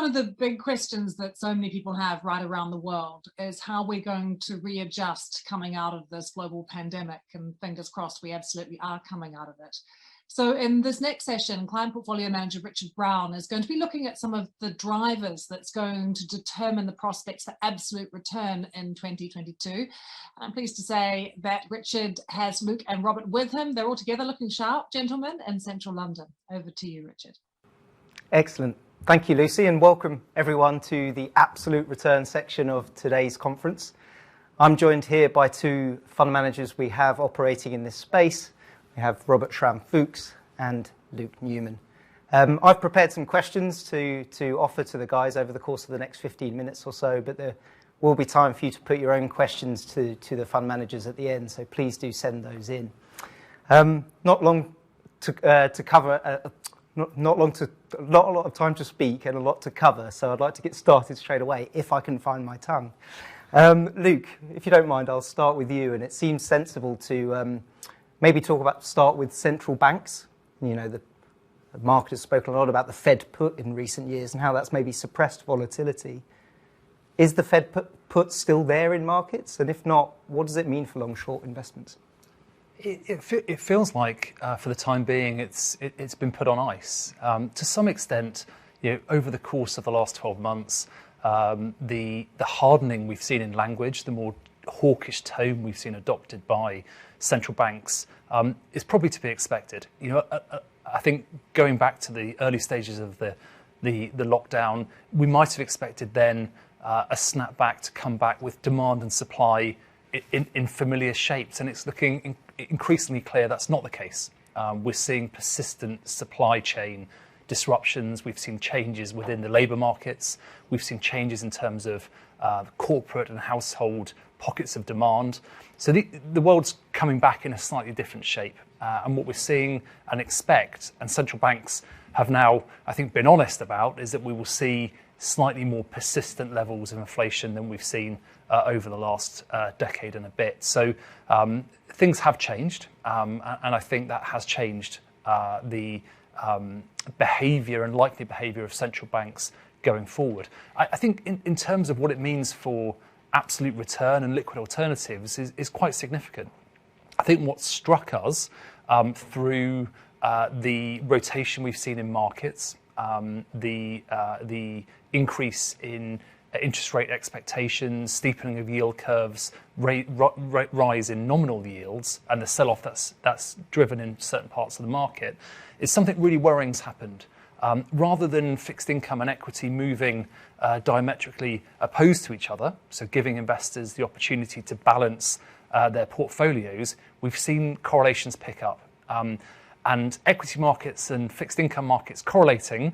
one of the big questions that so many people have right around the world is how we're going to readjust coming out of this global pandemic, and fingers crossed we absolutely are coming out of it. So in this next session, Client Portfolio Manager Richard Brown is going to be looking at some of the drivers that's going to determine the prospects for absolute return in 2022. I'm pleased to say that Richard has Luke and Robert with him. They're all together looking sharp, gentlemen, in central London. Over to you, Richard. Excellent. Thank you, Lucy, and welcome everyone to the absolute return section of today's conference. I'm joined here by two fund managers we have operating in this space. We have Robert Schramms-Fruch and Luke Newman. I've prepared some questions to offer to the guys over the course of the next 15 minutes or so, but there will be time for you to put your own questions to the fund managers at the end, so please do send those in. Not long to cover, not a lot of time to speak and a lot to cover, so I'd like to get started straight away, if I can find my tongue. Luke, if you don't mind, I'll start with you, and it seems sensible to maybe start with central banks. You know, the market has spoken a lot about the Fed put in recent years and how that's maybe suppressed volatility. Is the Fed put still there in markets? And if not, what does it mean for long-short investments? It feels like, for the time being, it's been put on ice. To some extent, over the course of the last 12 months, the hardening we've seen in language, the more hawkish tone we've seen adopted by central banks is probably to be expected. I think going back to the early stages of the lockdown, we might have expected then a snapback to come back with demand and supply in familiar shapes, and it's looking increasingly clear that's not the case. We're seeing persistent supply chain disruptions. We've seen changes within the labour markets. We've seen changes in terms of corporate and household pockets of demand. So the world's coming back in a slightly different shape. And what we're seeing and expect, and central banks have now, I think, been honest about, is that we will see slightly more persistent levels of inflation than we've seen over the last decade and a bit. So things have changed, and I think that has changed the behaviour and likely behaviour of central banks going forward. I think in terms of what it means for absolute return and liquid alternatives is quite significant. I think what struck us through the rotation we've seen in markets, the increase in interest rate expectations, steepening of yield curves, rise in nominal yields, and the sell-off that's driven in certain parts of the market, is something really worrying's happened. Rather than fixed income and equity moving diametrically opposed to each other, so giving investors the opportunity to balance their portfolios, we've seen correlations pick up. And equity markets and fixed income markets correlating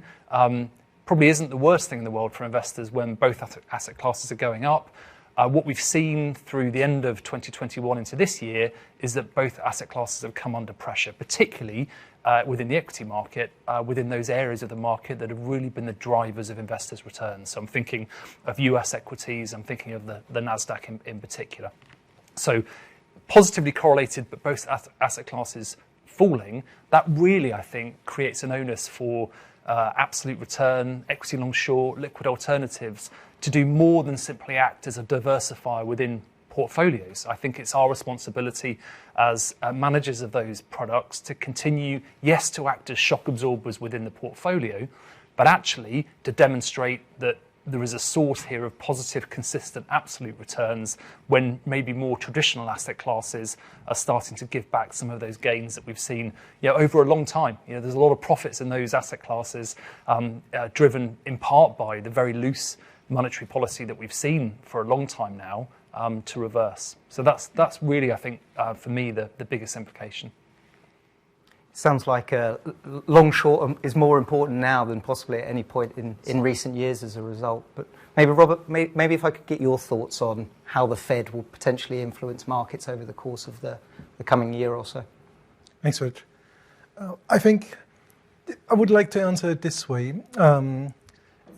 probably isn't the worst thing in the world for investors when both asset classes are going up. What we've seen through the end of 2021 into this year is that both asset classes have come under pressure, particularly within the equity market, within those areas of the market that have really been the drivers of investors' returns. So I'm thinking of US equities, I'm thinking of the NASDAQ in particular. So positively correlated, but both asset classes falling, that really, I think, creates an onus for absolute return, equity long short, liquid alternatives to do more than simply act as a diversifier within portfolios. I think it's our responsibility as managers of those products to continue, yes, to act as shock absorbers within the portfolio, but actually to demonstrate that there is a source here of positive, consistent, absolute returns when maybe more traditional asset classes are starting to give back some of those gains that we've seen over a long time. There's a lot of profits in those asset classes driven in part by the very loose monetary policy that we've seen for a long time now to reverse. So that's really, I think, for me, the biggest implication. Sounds like long short is more important now than possibly at any point in recent years as a result. But maybe, Robert, maybe if I could get your thoughts on how the Fed will potentially influence markets over the course of the coming year or so. Thanks, Rich. I think I would like to answer it this way.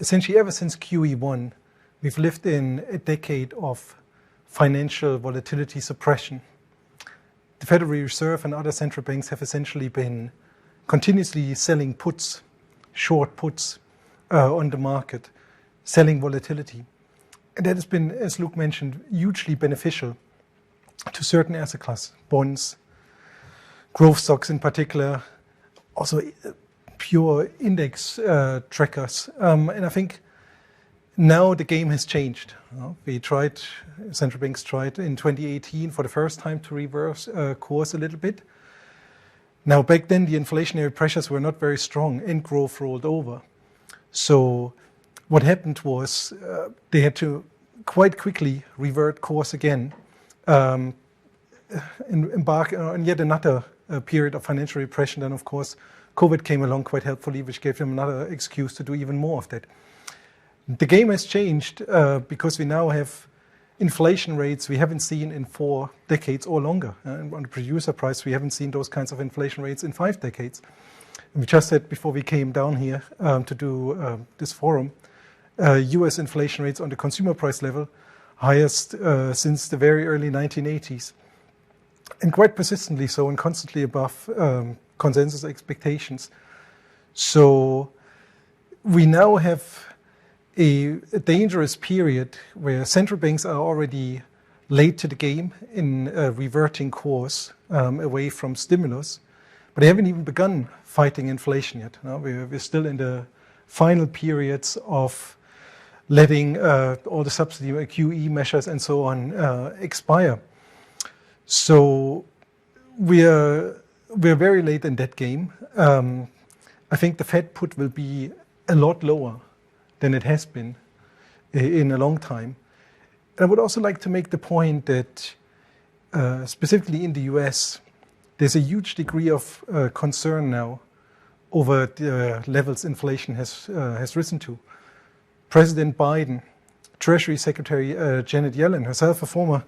Essentially, ever since QE1, we've lived in a decade of financial volatility suppression. The Federal Reserve and other central banks have essentially been continuously selling puts, short puts on the market selling volatility. And that has been, as Luke mentioned, hugely beneficial to certain asset classes, bonds, growth stocks in particular, also pure index trackers. And I think now the game has changed. Central banks tried in 2018 for the first time to reverse course a little bit. Now, back then, the inflationary pressures were not very strong and growth rolled over. So what happened was they had to quite quickly revert course again, embark on yet another period of financial repression. Then, of course, COVID came along quite helpfully, which gave them another excuse to do even more of that. The game has changed because we now have inflation rates we haven't seen in 4 decades or longer. And on the producer price, we haven't seen those kinds of inflation rates in 5 decades. And we just said before we came down here to do this forum, US inflation rates on the consumer price level, highest since the very early 1980s. And quite persistently so, and constantly above consensus expectations. So we now have a dangerous period where central banks are already late to the game in reverting course away from stimulus, but they haven't even begun fighting inflation yet. No? We're still in the final periods of letting all the subsidy QE measures and so on expire. So we're very late in that game. I think the Fed put will be a lot lower than it has been in a long time. And I would also like to make the point that specifically in the US, there's a huge degree of concern now over the levels inflation has risen to. President Biden, Treasury Secretary Janet Yellen, herself a former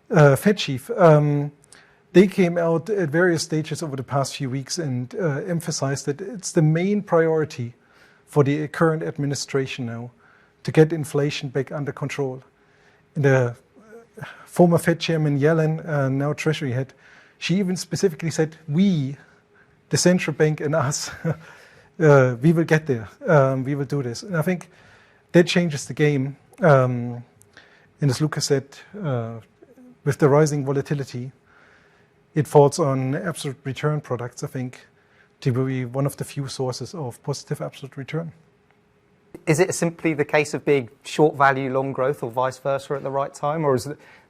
Fed chief, they came out at various stages over the past few weeks and emphasized that it's the main priority for the current administration now to get inflation back under control. And the former Fed chairman Yellen, now Treasury head, she even specifically said, we, the central bank and us, we will get there. We will do this. And I think that changes the game. And as Lucas said, with the rising volatility, it falls on absolute return products, I think, to be one of the few sources of positive absolute return. Is it simply the case of being short value, long growth, or vice versa at the right time, or is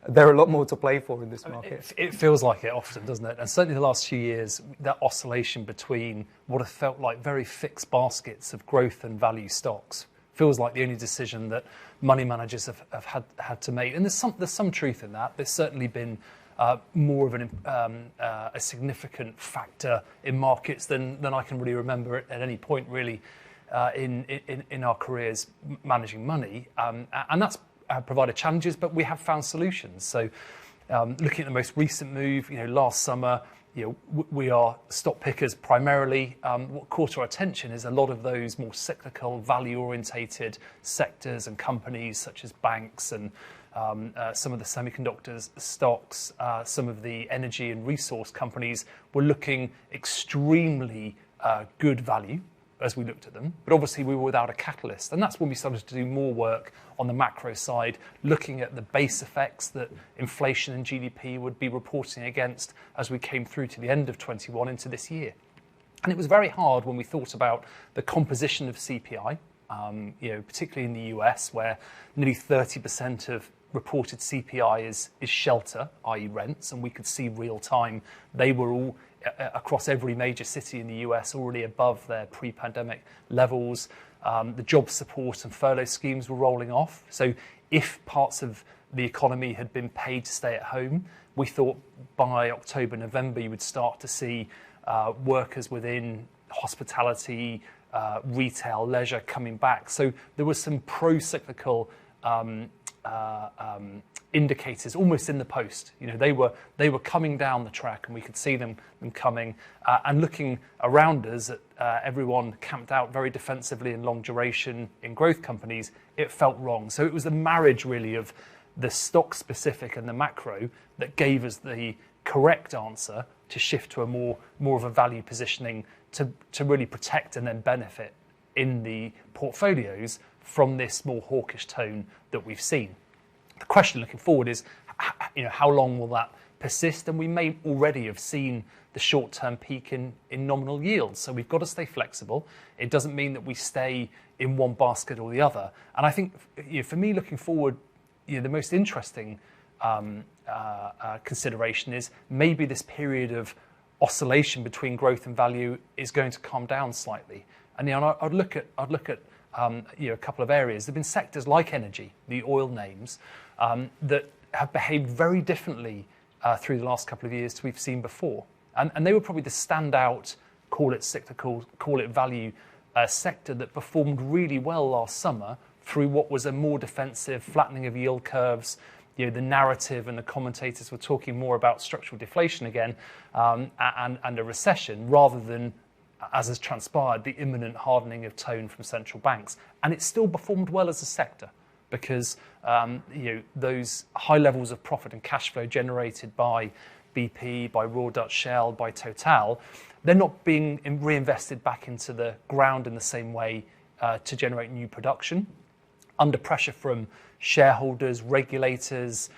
there a lot more to play for in this market? It feels like it often, doesn't it? And certainly the last few years, that oscillation between what have felt like very fixed baskets of growth and value stocks feels like the only decision that money managers have had to make. And there's some truth in that. There's certainly been more of a significant factor in markets than I can really remember at any point, really, in our careers managing money. And that's provided challenges, but we have found solutions. So looking at the most recent move, last summer, we are stock pickers primarily. What caught our attention is a lot of those more cyclical, value-orientated sectors and companies, such as banks and some of the semiconductors stocks, some of the energy and resource companies were looking extremely good value as we looked at them. But obviously we were without a catalyst. And that's when we started to do more work on the macro side, looking at the base effects that inflation and GDP would be reporting against as we came through to the end of 21 into this year. And it was very hard when we thought about the composition of CPI, particularly in the US, where nearly 30% of reported CPI is shelter, i.e. rents, and we could see real time they were all across every major city in the US already above their pre-pandemic levels. The job support and furlough schemes were rolling off. So if parts of the economy had been paid to stay at home, we thought by October, November, you would start to see workers within hospitality, retail, leisure coming back. So there was some pro-cyclical indicators almost in the post. They were coming down the track, and we could see them coming. And looking around us at everyone camped out very defensively in long duration in growth companies, it felt wrong. So it was the marriage really of the stock specific and the macro that gave us the correct answer to shift to a more of a value positioning to really protect and then benefit in the portfolios from this more hawkish tone that we've seen. The question looking forward is, how long will that persist? And we may already have seen the short-term peak in nominal yields. So we've got to stay flexible. It doesn't mean that we stay in one basket or the other. And I think, for me, looking forward, the most interesting consideration is maybe this period of oscillation between growth and value is going to calm down slightly. And I'd look at a couple of areas. There've been sectors like energy, the oil names, that have behaved very differently through the last couple of years to we've seen before. And they were probably the standout, call it cyclical, call it value sector that performed really well last summer through what was a more defensive flattening of yield curves. The narrative and the commentators were talking more about structural deflation again and a recession rather than, as has transpired, the imminent hardening of tone from central banks. And it still performed well as a sector because those high levels of profit and cash flow generated by BP, by Royal Dutch Shell, by Total, they're not being reinvested back into the ground in the same way to generate new production. Under pressure from shareholders, regulators,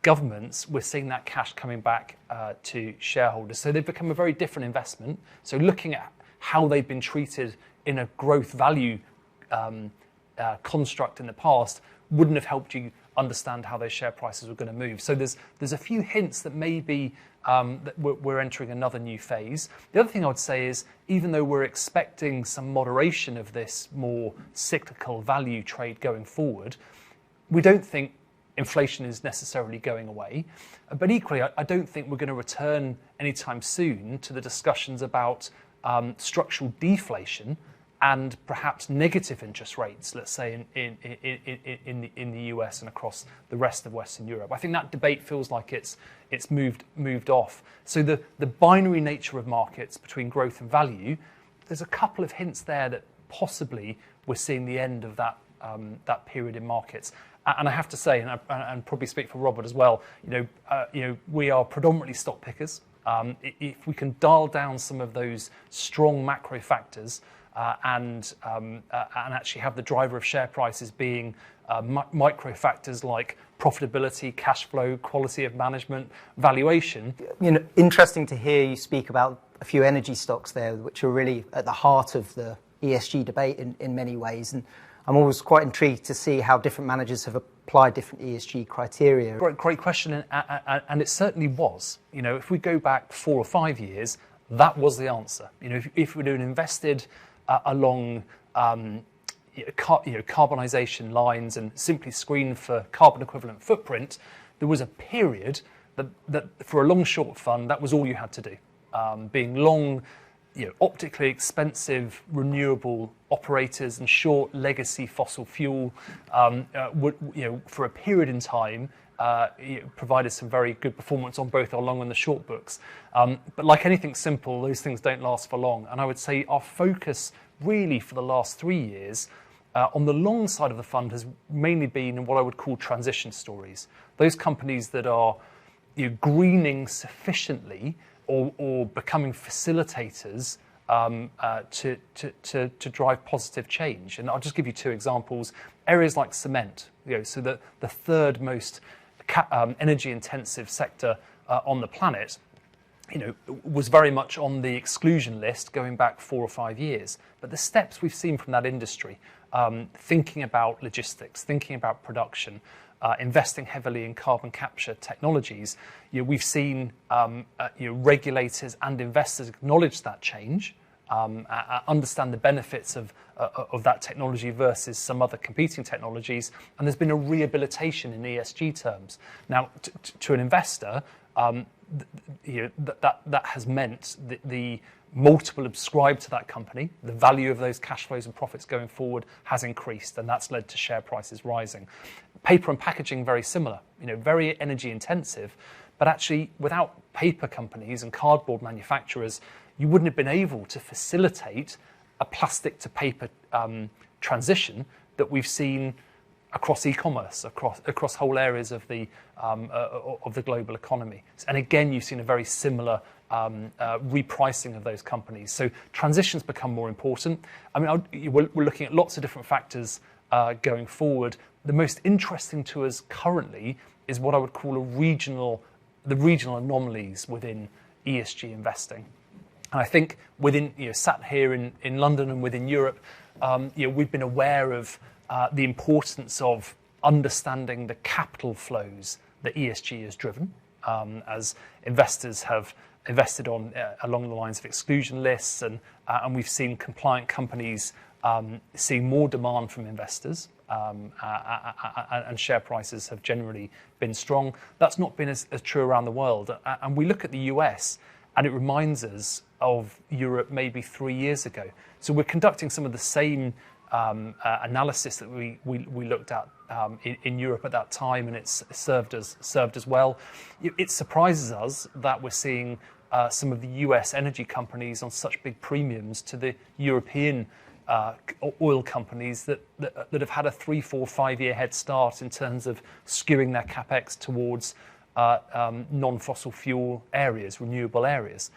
governments, we're seeing that cash coming back to shareholders. So they've become a very different investment. So looking at how they've been treated in a growth value construct in the past wouldn't have helped you understand how those share prices were going to move. So there's a few hints that maybe that we're entering another new phase. The other thing I would say is, even though we're expecting some moderation of this more cyclical value trade going forward, we don't think inflation is necessarily going away. But equally, I don't think we're going to return anytime soon to the discussions about structural deflation and perhaps negative interest rates, let's say in the US and across the rest of Western Europe. I think that debate feels like it's moved off. So the binary nature of markets between growth and value, there's a couple of hints there that possibly we're seeing the end of that period in markets. And I have to say, and probably speak for Robert as well, we are predominantly stock pickers. If we can dial down some of those strong macro factors and actually have the driver of share prices being micro factors like profitability, cash flow, quality of management, valuation. Interesting to hear you speak about a few energy stocks there, which are really at the heart of the ESG debate in many ways. And I'm always quite intrigued to see how different managers have applied different ESG criteria. Great question, and it certainly was. If we go back 4 or 5 years, that was the answer. If we'd invested along carbonisation lines and simply screened for carbon equivalent footprint, there was a period that for a long short fund, that was all you had to do. Being long, optically expensive renewable operators and short legacy fossil fuel would, for a period in time, provided some very good performance on both our long and the short books. But like anything simple, those things don't last for long. And I would say our focus really for the last 3 years on the long side of the fund has mainly been in what I would call transition stories. Those companies that are greening sufficiently or becoming facilitators to drive positive change. And I'll just give you 2 examples. Areas like cement, so the third most energy intensive sector on the planet, was very much on the exclusion list going back 4 or 5 years. But the steps we've seen from that industry, thinking about logistics, thinking about production, investing heavily in carbon capture technologies, we've seen regulators and investors acknowledge that change, understand the benefits of that technology versus some other competing technologies, and there's been a rehabilitation in ESG terms. Now, to an investor, that has meant the multiple ascribed to that company, the value of those cash flows and profits going forward has increased, and that's led to share prices rising. Paper and packaging, very similar, very energy intensive, but actually without paper companies and cardboard manufacturers, you wouldn't have been able to facilitate a plastic to paper transition that we've seen across e-commerce, across whole areas of the global economy. And again, you've seen a very similar repricing of those companies. So transitions become more important. I mean, we're looking at lots of different factors going forward. The most interesting to us currently is what I would call the regional anomalies within ESG investing. And I think within, sat here in London and within Europe, we've been aware of the importance of understanding the capital flows that ESG has driven, as investors have invested on along the lines of exclusion lists, and we've seen compliant companies seeing more demand from investors, and share prices have generally been strong. That's not been as true around the world. And we look at the US, and it reminds us of Europe maybe 3 years ago. So we're conducting some of the same analysis that we looked at in Europe at that time, and it's served us well. It surprises us that we're seeing some of the US energy companies on such big premiums to the European oil companies that have had a 3, 4, 5 year head start in terms of skewing their capex towards non-fossil fuel areas, renewable areas.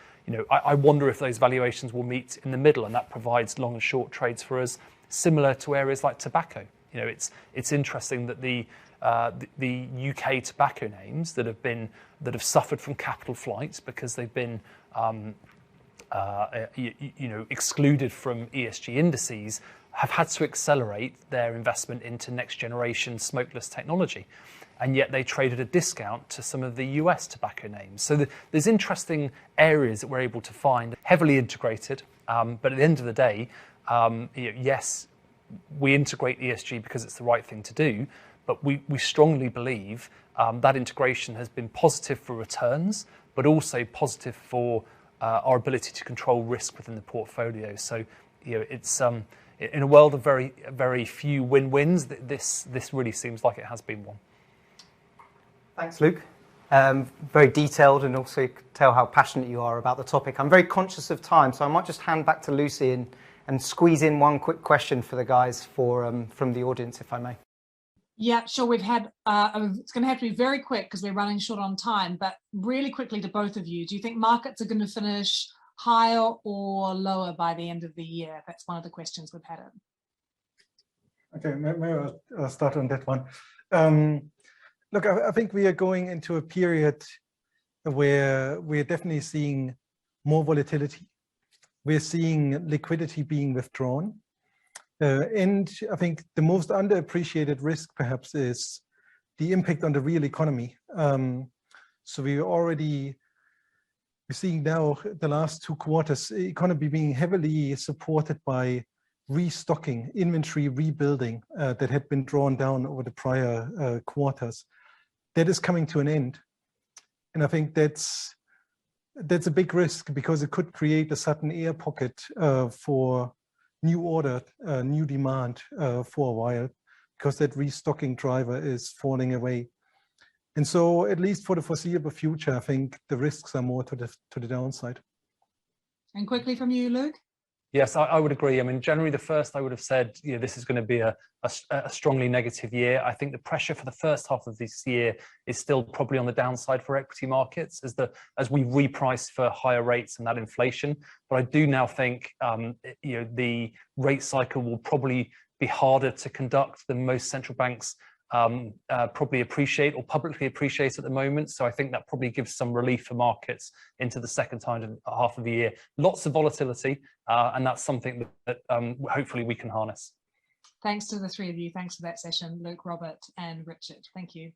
I wonder if those valuations will meet in the middle, and that provides long and short trades for us, similar to areas like tobacco. It's interesting that the UK tobacco names that have suffered from capital flights because they've been excluded from ESG indices have had to accelerate their investment into next generation smokeless technology, and yet they trade at a discount to some of the US tobacco names. So there's interesting areas that we're able to find heavily integrated, but at the end of the day, yes, we integrate ESG because it's the right thing to do, but we strongly believe that integration has been positive for returns, but also positive for our ability to control risk within the portfolio. So, it's in a world of very, very few win-wins, this really seems like it has been one. Thanks, Luke. Very detailed, and also you could tell how passionate you are about the topic. I'm very conscious of time, so I might just hand back to Lucy and squeeze in one quick question for the guys from the audience, if I may. Yeah, sure. We've had, it's going to have to be very quick because we're running short on time, but really quickly to both of you, do you think markets are going to finish higher or lower by the end of the year? That's one of the questions we've had. Okay, maybe I'll start on that one. Look, I think we are going into a period where we're definitely seeing more volatility. We're seeing liquidity being withdrawn. And I think the most underappreciated risk perhaps is the impact on the real economy. So we're seeing now the last 2 quarters, economy being heavily supported by restocking, inventory rebuilding that had been drawn down over the prior quarters. That is coming to an end. And I think that's a big risk, because it could create a sudden air pocket for new order, new demand for a while, because that restocking driver is falling away. And so, at least for the foreseeable future, I think the risks are more to the downside. And quickly from you, Luke? Yes, I would agree. I mean, January the 1st, I would have said, this is going to be a strongly negative year. I think the pressure for the first half of this year is still probably on the downside for equity markets as we reprice for higher rates and that inflation. But I do now think, the rate cycle will probably be harder to conduct than most central banks probably appreciate or publicly appreciate at the moment. So I think that probably gives some relief for markets into the second half of the year. Lots of volatility, and that's something that hopefully we can harness. Thanks to the three of you. Thanks for that session, Luke, Robert, and Richard. Thank you.